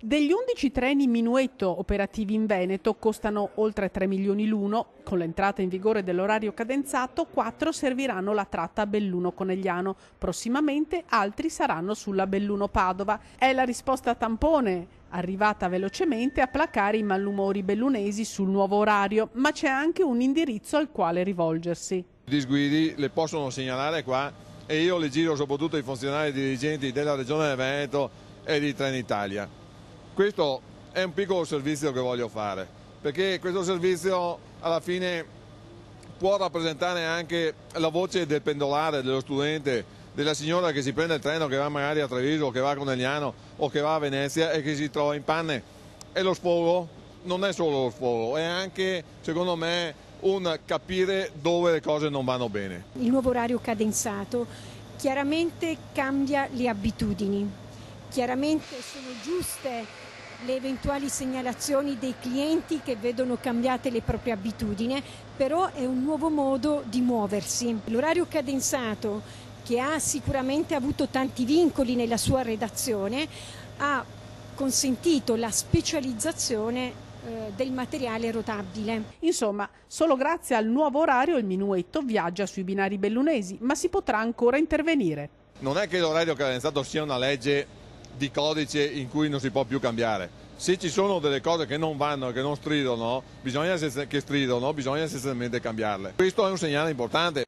Degli 11 treni Minuetto operativi in Veneto costano oltre 3 milioni l'uno. Con l'entrata in vigore dell'orario cadenzato, 4 serviranno la tratta Belluno-Conegliano. Prossimamente altri saranno sulla Belluno-Padova. È la risposta tampone, arrivata velocemente a placare i malumori bellunesi sul nuovo orario, ma c'è anche un indirizzo al quale rivolgersi. I disguidi le possono segnalare qua e io le giro soprattutto ai funzionari e dirigenti della Regione del Veneto e di Trenitalia. Questo è un piccolo servizio che voglio fare, perché questo servizio alla fine può rappresentare anche la voce del pendolare, dello studente, della signora che si prende il treno che va magari a Treviso, che va a Conegliano o che va a Venezia e che si trova in panne. E lo sfogo non è solo lo sfogo, è anche, secondo me, un capire dove le cose non vanno bene. Il nuovo orario cadenzato chiaramente cambia le abitudini, chiaramente sono giuste le eventuali segnalazioni dei clienti che vedono cambiate le proprie abitudini, però è un nuovo modo di muoversi. L'orario cadenzato, che ha sicuramente avuto tanti vincoli nella sua redazione, ha consentito la specializzazione del materiale rotabile. Insomma, solo grazie al nuovo orario il Minuetto viaggia sui binari bellunesi, ma si potrà ancora intervenire. Non è che l'orario cadenzato sia una legge di codice in cui non si può più cambiare. Se ci sono delle cose che non vanno e che non stridono, bisogna essenzialmente cambiarle. Questo è un segnale importante.